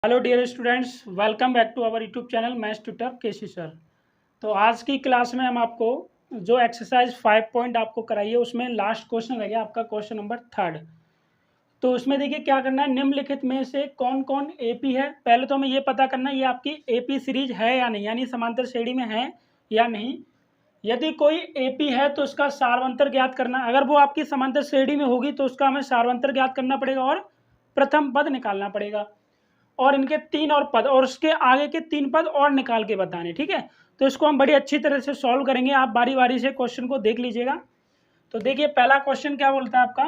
Hello dear students, welcome back to our YouTube channel maths tutor KC sir. तो आज की class में हम आपको जो एक्सरसाइज 5 पॉइंट आपको कराइए उसमें लास्ट क्वेश्चन रह गया आपका क्वेश्चन नंबर 3। तो उसमें देखिए क्या करना है, निम्नलिखित में से कौन कौन एपी है। पहले तो हमें ये पता करना है ये आपकी एपी सीरीज है या नहीं, यानी समांतर श्रेणी में है या नहीं। यदि कोई एपी है तो उसका सार्वंतर ज्ञात करना। अगर वो आपकी समांतर श्रेणी में होगी तो उसका हमें सार्वंतर ज्ञात करना पड़ेगा और प्रथम पद निकालना पड़ेगा, और इनके 3 और पद और उसके आगे के 3 पद और निकाल के बताने। ठीक है, तो इसको हम बड़ी अच्छी तरह से सॉल्व करेंगे। आप बारी बारी से क्वेश्चन को देख लीजिएगा। तो देखिए पहला क्वेश्चन क्या बोलता है आपका।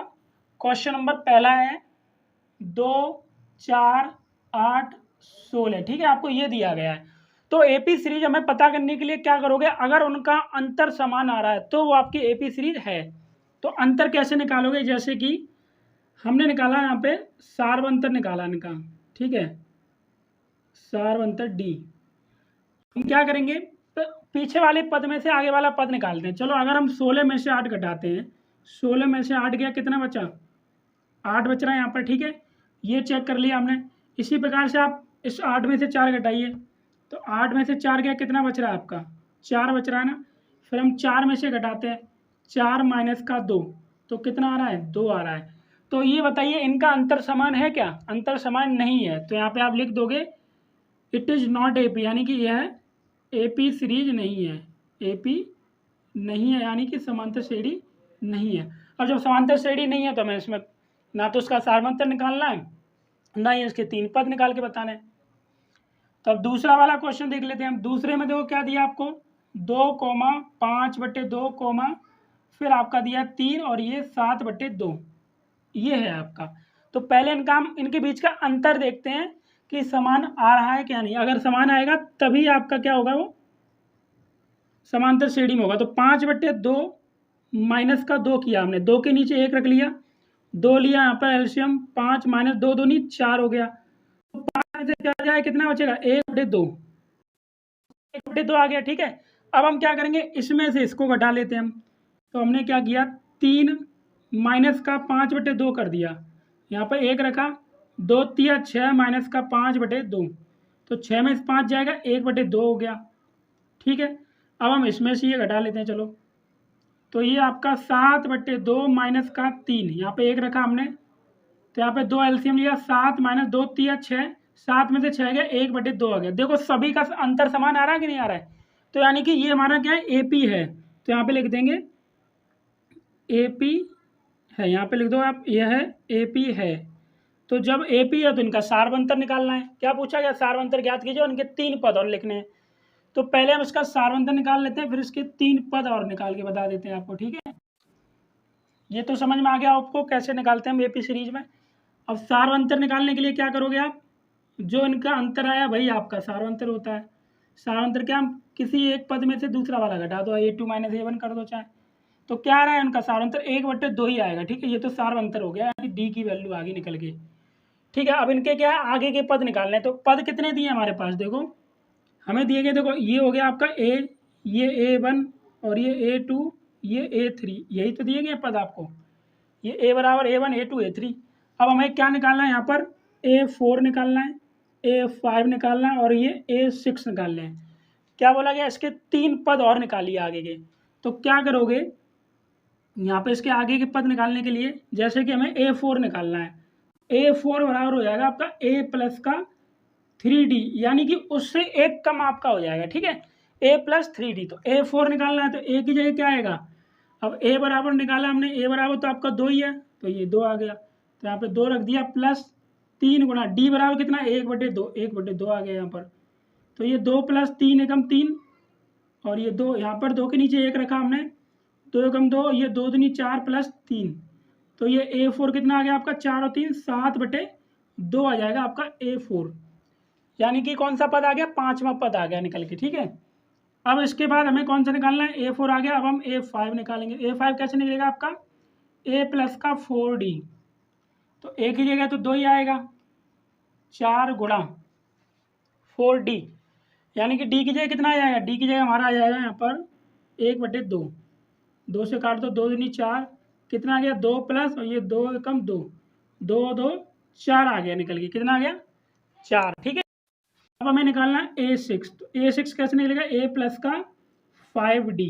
क्वेश्चन नंबर पहला है 2, 4, 8, 16। ठीक है, आपको ये दिया गया है। तो एपी सीरीज हमें पता करने के लिए क्या करोगे, अगर उनका अंतर समान आ रहा है तो वो आपकी एपी सीरीज है। तो अंतर कैसे निकालोगे, जैसे कि हमने निकाला यहाँ पे सार्वंतर निकाला इनका। ठीक है, सार्वंतर डी। हम क्या करेंगे, पीछे वाले पद में से आगे वाला पद निकालते हैं। चलो अगर हम 16 में से 8 घटाते हैं, 16 में से 8 गया, कितना बचा, 8 बच रहा है यहाँ पर। ठीक है, ये चेक कर लिया हमने। इसी प्रकार से आप इस 8 में से 4 घटाइए, तो 8 में से 4 गया, कितना बच रहा है आपका, 4 बच रहा है ना। फिर हम 4 में से घटाते हैं, 4 माइनस का 2, तो कितना आ रहा है, 2 आ रहा है। तो ये बताइए इनका अंतर समान है क्या, अंतर समान नहीं है। तो यहाँ पे आप लिख दोगे इट इज़ नॉट एपी, यानी कि यह एपी सीरीज नहीं है, एपी नहीं है, यानी कि समांतर श्रेणी नहीं है। अब जब समांतर श्रेणी नहीं है तो हमें इसमें ना तो उसका सार्वंतर निकालना है, ना ही इसके 3 पद निकाल के बताना है। तो अब दूसरा वाला क्वेश्चन देख लेते हैं हम। दूसरे में देखो क्या दिया आपको, 2,5/2, फिर आपका दिया 3 और ये 7/2, ये है आपका। तो पहले इनका हम इनके बीच का अंतर देखते हैं कि समान आ रहा है क्या नहीं। अगर समान आएगा तभी आपका क्या होगा, वो समांतर श्रेणी में होगा। तो 5/2 माइनस का 2 किया हमने, 2 के नीचे 1 रख लिया, 2 लिया यहाँ पर एलसीएम, 5 माइनस 2 दूनी 4 हो गया। तो 5 में से क्या जाए, कितना बचेगा, 1/2, 1/2 आ गया। ठीक है, अब हम क्या करेंगे, इसमें से इसको घटा लेते हैं हम। तो हमने क्या किया, 3 माइनस का 5/2 कर दिया, यहाँ पर 1 रखा, 2 तिया 6 माइनस का 5/2, तो 6 में से 5 जाएगा, 1/2 हो गया। ठीक है, अब हम इसमें से ये घटा लेते हैं। चलो, तो ये आपका 7/2 माइनस का 3, यहाँ पे 1 रखा हमने, तो यहाँ पे 2 एलसीएम लिया, 7 माइनस 2 तिया 6, 7 में से 6 गया, 1/2 आ गया। देखो सभी का अंतर समान आ रहा है कि नहीं आ रहा है। तो यानी कि ये हमारा क्या है, एपी है। तो यहाँ पे लिख देंगे एपी है, यहाँ पे लिख दो आप, यह है एपी है। तो जब एपी है तो इनका सार्वंतर निकालना है। क्या पूछा गया, सार्वंतर ज्ञात कीजिए, उनके 3 पद और लिखने हैं। तो पहले हम इसका सार्वंतर निकाल लेते हैं, फिर इसके 3 पद और निकाल के बता देते हैं आपको। ठीक है, ये तो समझ में आ गया आपको कैसे निकालते हैं हम एपी सीरीज में। अब सार्वंतर निकालने के लिए क्या करोगे आप, जो इनका अंतर आया वही आपका सार्वंतर होता है। सार्वंतर क्या, हम किसी एक पद में से दूसरा वाला घटा दो, A2 माइनस A1 कर दो चाहे। तो क्या आ रहा है उनका सार्वंतर, 1/2 ही आएगा। ठीक है, ये तो सार्वंतर हो गया, यानी डी की वैल्यू आगे निकल गई। ठीक है, अब इनके क्या है, आगे के पद निकालने हैं। तो पद कितने दिए हमारे पास, देखो हमें दिए गए, देखो ये हो गया आपका ए, ये A1 और ये A2, ये A3, यही तो दिए गए पद आपको। ये A बराबर A1 A2 A3। अब हमें क्या निकालना है, यहाँ पर A4 निकालना है, A5 निकालना है और ये A6 निकालने हैं। क्या बोला गया, इसके 3 पद और निकालिए आगे के। तो क्या करोगे, यहाँ पे इसके आगे के पद निकालने के लिए, जैसे कि हमें A4 निकालना है, A4 बराबर हो जाएगा आपका A प्लस का 3D, यानी कि उससे एक कम आपका हो जाएगा। ठीक है, A प्लस 3D। तो A4 निकालना है तो A की जगह क्या आएगा, अब A बराबर निकाला हमने, A बराबर तो आपका 2 ही है, तो ये 2 आ गया, तो यहाँ पे 2 रख दिया, प्लस 3 गुना D बराबर कितना, 1/2, 1/2 आ गया यहाँ पर। तो ये 2 प्लस 3 एकम 3, और ये 2 यहाँ पर 2 के नीचे 1 रखा हमने, 2 एकम 2, ये 2 दूनी 4 प्लस 3, तो ये A4 कितना आ गया आपका, 4 और 3 7/2 आ जाएगा आपका A4। यानी कि कौन सा पद आ गया, 5वां पद आ गया निकल के। ठीक है, अब इसके बाद हमें कौन सा निकालना है, A4 आ गया। अब हम A5 निकालेंगे। A5 कैसे निकलेगा आपका, A प्लस का 4D, तो A की जगह तो 2 ही आएगा, 4 गुणा 4D, यानी कि D की जगह कितना आ जाएगा, D की जगह हमारा आ जाएगा यहाँ पर 1/2, 2 से काट दो, 2 दूनी 4, कितना आ गया, 2 प्लस और ये 2 एकम 2, 2 2 4 आ गया निकल के, कितना आ गया 4, ठीक है। अब हमें निकालना A6, तो A6 कैसे निकलेगा, A प्लस का 5D,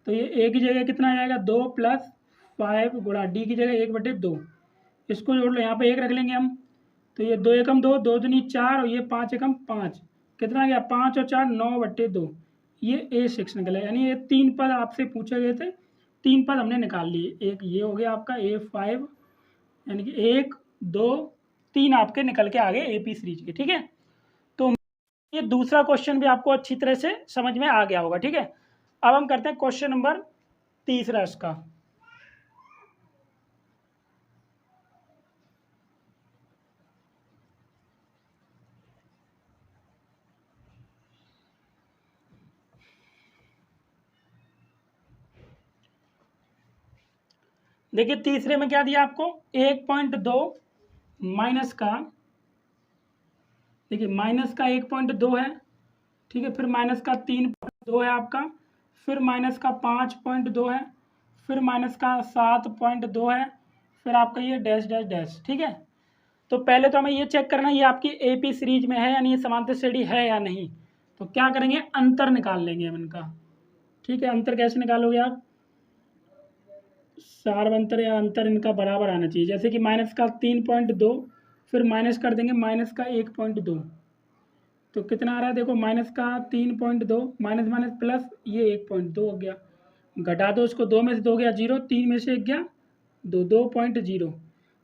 तो ये A की जगह कितना आ जाएगा 2 प्लस 5 गुणा D की जगह 1/2, इसको जोड़ लो, यहाँ पे 1 रख लेंगे हम, तो ये 2 एकम 2, 2 दूनी 4 और ये 5 एकम 5, कितना आ गया 5 और 4 9/2, ये A6 निकला। यानी ये 3 पद आपसे पूछे गए थे, 3 पद हमने निकाल लिए। एक ये हो गया आपका A5, यानी कि 1 2 3 आपके निकल के आ गए AP सीरीज के, ठीक है। तो ये दूसरा क्वेश्चन भी आपको अच्छी तरह से समझ में आ गया होगा, ठीक है। अब हम करते हैं क्वेश्चन नंबर तीसरा इसका। देखिए तीसरे में क्या दिया आपको, 1.2 माइनस का, देखिए माइनस का 1.2 है, ठीक है, फिर माइनस का 3.2 है आपका, फिर माइनस का 5.2 है, फिर माइनस का 7.2 है, फिर आपका ये डैश डैश डैश, ठीक है। तो पहले तो हमें ये चेक करना है ये आपकी AP सीरीज में है यानी ये समांतर श्रेणी है या नहीं। तो क्या करेंगे, अंतर निकाल लेंगे हम इनका, ठीक है। अंतर कैसे निकालोगे आप, सार्वंतर या अंतर इनका बराबर आना चाहिए। जैसे कि माइनस का 3.2, फिर माइनस कर देंगे माइनस का 1.2, तो कितना आ रहा है देखो, माइनस का 3.2 माइनस माइनस प्लस ये 1.2 हो गया, घटा दो उसको, 2 में से 2 गया 0, 3 में से 1 गया 2, 2.0,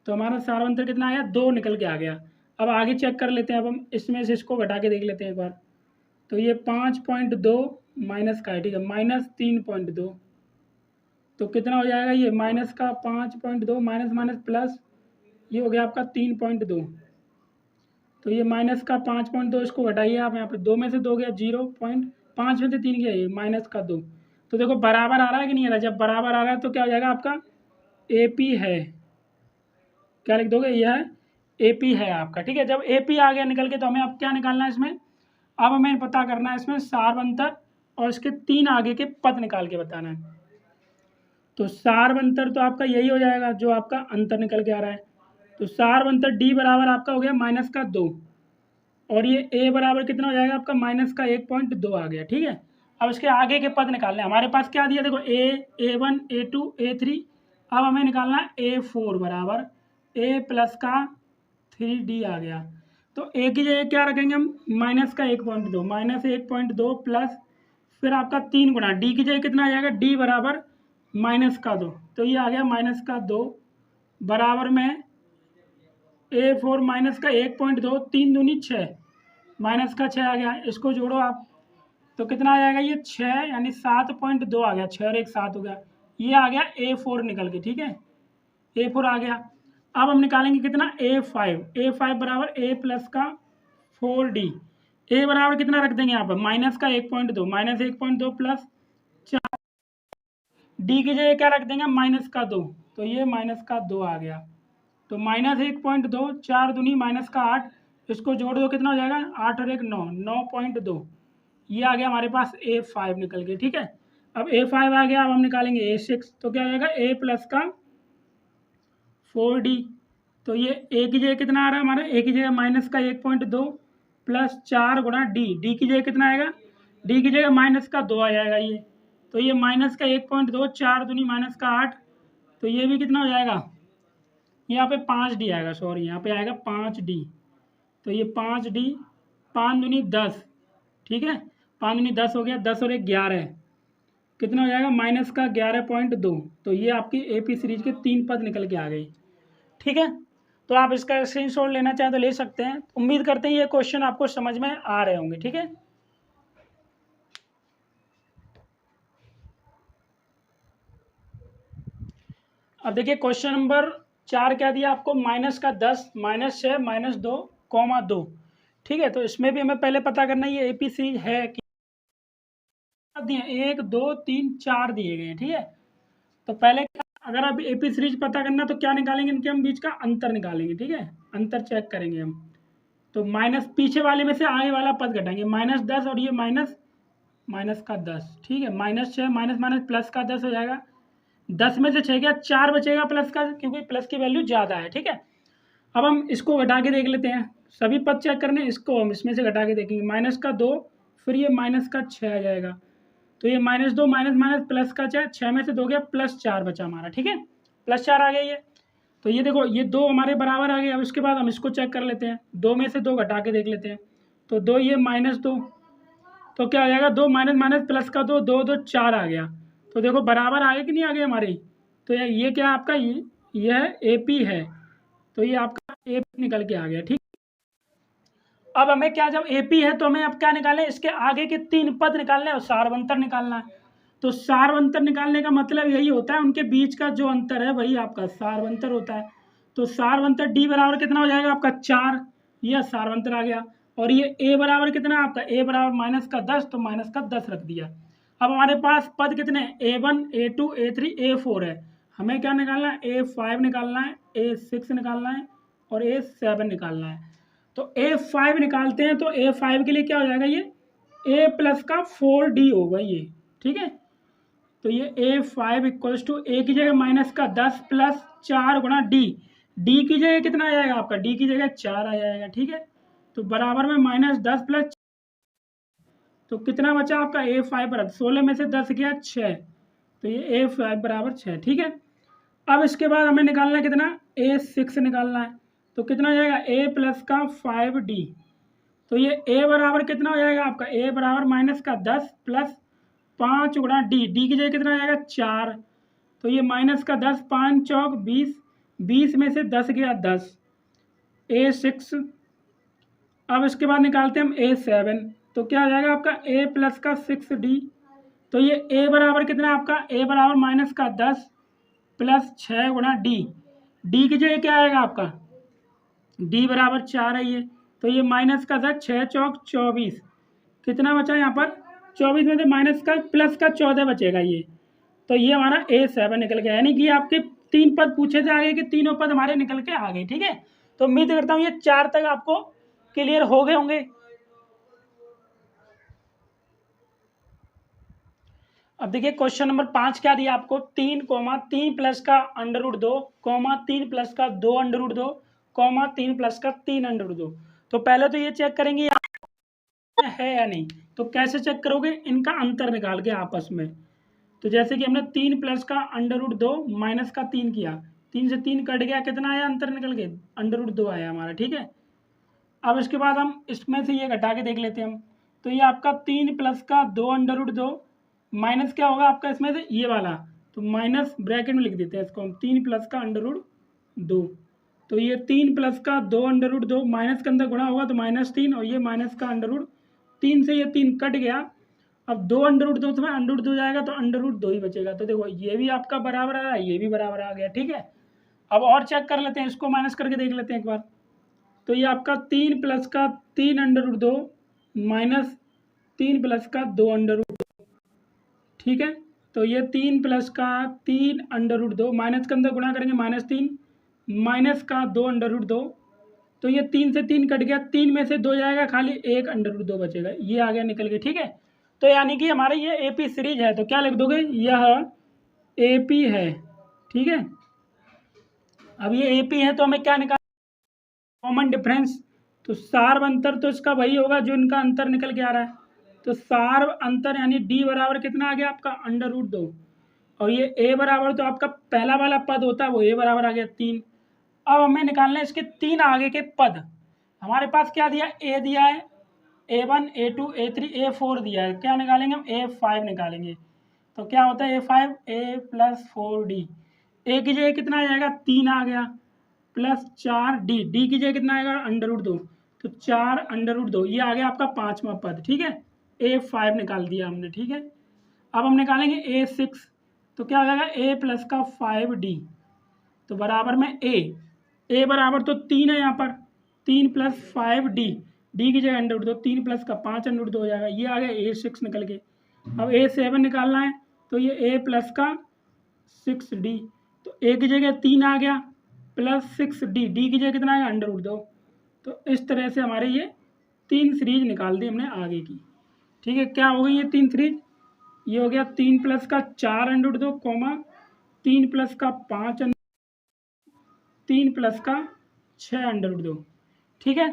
तो हमारा सार्वंतर कितना आया 2 निकल के आ गया। अब आगे चेक कर लेते हैं, अब हम इसमें से इसको घटा के देख लेते हैं एक बार। तो ये 5.2 माइनस का है, ठीक है, माइनस 3.2, तो कितना हो जाएगा, ये माइनस का 5.2 माइनस माइनस प्लस ये हो गया आपका 3.2, तो ये माइनस का 5.2 इसको घटाइए आप, यहाँ पे 2 में से 2 गया 0.5 में से 3 गया, ये माइनस का 2, तो देखो बराबर आ रहा है कि नहीं आ रहा। जब बराबर आ रहा है तो क्या हो जाएगा आपका AP है, क्या लिख दोगे, यह AP है आपका, ठीक है। जब AP आ गया निकल के, तो हमें अब क्या निकालना है इसमें, अब हमें पता करना है इसमें सार्वंतर और इसके 3 आगे के पद निकाल के बताना है। तो सार्वंतर तो आपका यही हो जाएगा जो आपका अंतर निकल के आ रहा है। तो सार्वंतर D बराबर आपका हो गया माइनस का 2, और ये A बराबर कितना हो जाएगा आपका माइनस का 1.2 आ गया, ठीक है। अब इसके आगे के पद निकालने, हमारे पास क्या दिया देखो, A1 A2 A3, अब हमें निकालना है A4 बराबर A प्लस का 3D आ गया। तो A की जगह क्या रखेंगे हम, माइनस का 1.2 माइनस 1.2 प्लस फिर आपका 3 गुणा D की जगह कितना आ जाएगा, D बराबर माइनस का 2, तो ये आ गया माइनस का 2 बराबर में A4 माइनस का 1.2, 3 दूनी 6, माइनस का 6 आ गया, इसको जोड़ो आप, तो कितना आ जाएगा ये 6 यानी 7.2 आ गया, 6 और 1 7 हो गया, ये आ गया A4 निकल के, ठीक है, A4 आ गया। अब हम निकालेंगे कितना A5 बराबर A प्लस का 4D, A बराबर कितना रख देंगे यहाँ पर माइनस का 1.2 माइनस 1.2 प्लस 4, D की जगह क्या रख देंगे माइनस का 2, तो ये माइनस का 2 आ गया, तो माइनस 1.2 4 दूनी माइनस का 8, इसको जोड़ दो कितना हो जाएगा 8 और 1 9 9.2, ये आ गया हमारे पास A5 निकल के, ठीक है। अब A5 आ गया, अब हम निकालेंगे A6, तो क्या हो जाएगा A प्लस का 4D, तो ये A की जगह कितना आ रहा है हमारा, A की जगह माइनस का 1.2 प्लस 4 गुणा D की जगह कितना आएगा, D की जगह माइनस का 2 आ जाएगा ये, तो ये माइनस का 1.2 4 दूनी माइनस का 8, तो ये भी कितना हो जाएगा, यहाँ पे 5D आएगा, सॉरी यहाँ पे आएगा 5D, तो ये 5D 5 दूनी 10, ठीक है, 5 दूनी 10 हो गया, 10 और 1 11, कितना हो जाएगा माइनस का 11.2, तो ये आपकी AP सीरीज के 3 पद निकल के आ गई, ठीक है। तो आप इसका स्क्रीनशॉट लेना चाहें तो ले सकते हैं। उम्मीद करते हैं ये क्वेश्चन आपको समझ में आ रहे होंगे, ठीक है। अब देखिए क्वेश्चन नंबर 4 क्या दिया आपको, माइनस का 10 माइनस 6 माइनस 2 कॉमा 2, ठीक है। तो इसमें भी हमें पहले पता करना है ये AP सीरीज है कि दिए 1 2 3 4 दिए गए हैं, ठीक है। तो पहले अगर आप AP सीरीज पता करना तो क्या निकालेंगे, इनके हम बीच का अंतर निकालेंगे, ठीक है, अंतर चेक करेंगे हम। तो माइनस पीछे वाले में से आगे वाला पद घटाएंगे, माइनस 10 और ये माइनस माइनस का 10, ठीक है, माइनस 6 माइनस माइनस प्लस का 10 हो जाएगा, 10 में से 6 गया 4 बचेगा प्लस का, क्योंकि प्लस की वैल्यू ज़्यादा है, ठीक है। अब हम इसको घटा के देख लेते हैं, सभी पद चेक करने, इसको हम इसमें से घटा के देखेंगे। माइनस का 2, फिर ये माइनस का 6 आ जाएगा, तो ये -2 माइनस माइनस प्लस का 6, 6 में से 2 गया, +4 बचा हमारा, ठीक है, +4 आ गया ये। तो ये देखो ये 2 हमारे बराबर आ गए। अब इसके बाद हम इसको चेक कर लेते हैं, 2 में से 2 घटा के देख लेते हैं, तो 2 ये -2, तो क्या आ जाएगा, 2 माइनस माइनस प्लस का 2, 2 2 4 आ गया। तो देखो बराबर आगे कि नहीं आगे हमारे, तो ये क्या आपका ये AP है, तो ये आपका AP निकल के आ गया, ठीक। अब हमें क्या, जब AP है तो हमें अब क्या निकालें, इसके आगे के 3 पद निकालने और सारवंतर निकालना है। तो सारवंतर निकालने का मतलब यही होता है, उनके बीच का जो अंतर है वही आपका सारवंतर होता है। तो सारवंतर D बराबर कितना हो जाएगा आपका 4, यह सारवंतर आ गया। और ये A बराबर कितना है आपका, A बराबर -10, तो -10 रख दिया। अब हमारे पास पद कितने हैं, A1 A2 A3 A4 है। हमें क्या निकालना है, A5 निकालना है, A6 निकालना है और A7 निकालना है। तो A5 निकालते हैं, तो A5 के लिए क्या हो जाएगा, ये A प्लस का 4D होगा ये, ठीक है। तो ये A5 इक्वल्स टू A की जगह -10 प्लस 4 गुणा D, D की जगह कितना आ जाएगा आपका, D की जगह 4 आ जाएगा, ठीक है। तो बराबर में -10 प्लस, तो कितना बचा आपका A5 बराबर 16 में से 10 गया 6, तो ये A5 बराबर 6, ठीक है। अब इसके बाद हमें निकालना है कितना, A6 निकालना है, तो कितना हो जाएगा A प्लस का 5D, तो ये A बराबर कितना हो जाएगा आपका, A बराबर -10 प्लस 5 गुणा D, D की जगह कितना आ जाएगा 4, तो ये -10, 5 चौक 20, 20 में से 10 गया 10, A6। अब इसके बाद निकालते हैं हम A7, तो क्या आ जाएगा आपका A प्लस का 6D, तो ये A बराबर कितना है आपका, A बराबर -10 प्लस 6 गुणा D, D की जगह क्या आएगा आपका, D बराबर 4 है ये, तो ये -10, 6 चौक 24, कितना बचा यहाँ पर 24 में से माइनस का प्लस का 14 बचेगा ये, तो ये हमारा A7 निकल गया। यानी कि आपके 3 पद पूछे थे आगे के, तीनों पद हमारे निकल के आ गए, ठीक है। तो उम्मीद करता हूँ ये 4 तक आपको क्लियर हो गए होंगे। अब देखिए क्वेश्चन नंबर 5 क्या दिया आपको, 3 प्लस का √2 3 प्लस का 2 √2 3 प्लस का 3 √2। तो पहले तो ये चेक करेंगे है या नहीं। तो कैसे चेक करोगे, इनका अंतर निकाल के आपस में। तो जैसे कि हमने 3 प्लस का √2 माइनस का 3 किया, 3 से 3 कट गया, कितना आया अंतर निकल के, √2 आया हमारा, ठीक है। अब इसके बाद हम इसमें से ये घटा के देख लेते हैं हम, तो ये आपका 3 प्लस का 2 √2 माइनस क्या होगा आपका इसमें से ये वाला, तो माइनस ब्रैकेट में लिख देते हैं इसको हम, 3 प्लस का √2, तो ये 3 प्लस का 2 √2 माइनस के अंदर गुणा होगा तो -3, और ये माइनस का √3 से ये 3 कट गया। अब 2 √2 में √2 जाएगा तो √2 ही बचेगा। तो देखो ये भी आपका बराबर आ रहा है, ये भी बराबर आ गया, ठीक है। अब और चेक कर लेते हैं, इसको माइनस करके देख लेते हैं एक बार। तो ये आपका 3 प्लस का 3 √2 माइनस 3 प्लस का 2 √2, ठीक है। तो ये 3 प्लस का 3 √2 माइनस के अंदर गुणा करेंगे -3 माइनस का 2 √2, तो ये 3 से 3 कट गया, 3 में से 2 जाएगा, खाली 1 √2 बचेगा, ये आ गया निकल के, ठीक है। तो यानी कि हमारे ये AP सीरीज है, तो क्या लिख दोगे, यह AP है, ठीक है। अब ये AP है तो हमें क्या निकाल, कॉमन डिफरेंस, तो सार अंतर तो इसका वही होगा जो इनका अंतर निकल के आ रहा है। तो सार अंतर यानी D बराबर कितना आ गया आपका √2, और ये A बराबर तो आपका पहला वाला पद होता है वो A बराबर आ गया 3। अब हमें निकालना है इसके 3 आगे के पद। हमारे पास क्या दिया, A दिया है, A1 A2 A3 A4 दिया है, क्या निकालेंगे हम, A5 निकालेंगे। तो क्या होता है A5 A plus 4D, A की जगह कितना आ जाएगा 3 आ गया, प्लस 4D, D की जगह कितना आएगा √2, तो 4 √2, ये आ गया आपका 5वां पद, ठीक है। A5 निकाल दिया हमने, ठीक है। अब हम निकालेंगे A6, तो क्या हो जाएगा A प्लस का 5D, तो बराबर में A बराबर तो 3 है यहाँ पर, 3 प्लस 5D, D की जगह √2, 3 प्लस का 5 √2 हो जाएगा, ये आ गया A6 निकल के। अब A7 निकालना है, तो ये A प्लस का 6D, तो A की जगह 3 आ गया, प्लस 6D, D की जगह कितना आएगा √2। तो इस तरह से हमारे ये 3 सीरीज निकाल दी हमने आगे की, ठीक है। क्या हो गई ये 3 सीरीज, ये हो गया 3 प्लस का 4 √2 3 प्लस का 5 3 प्लस का 6 अंडर रूट 2। ठीक है,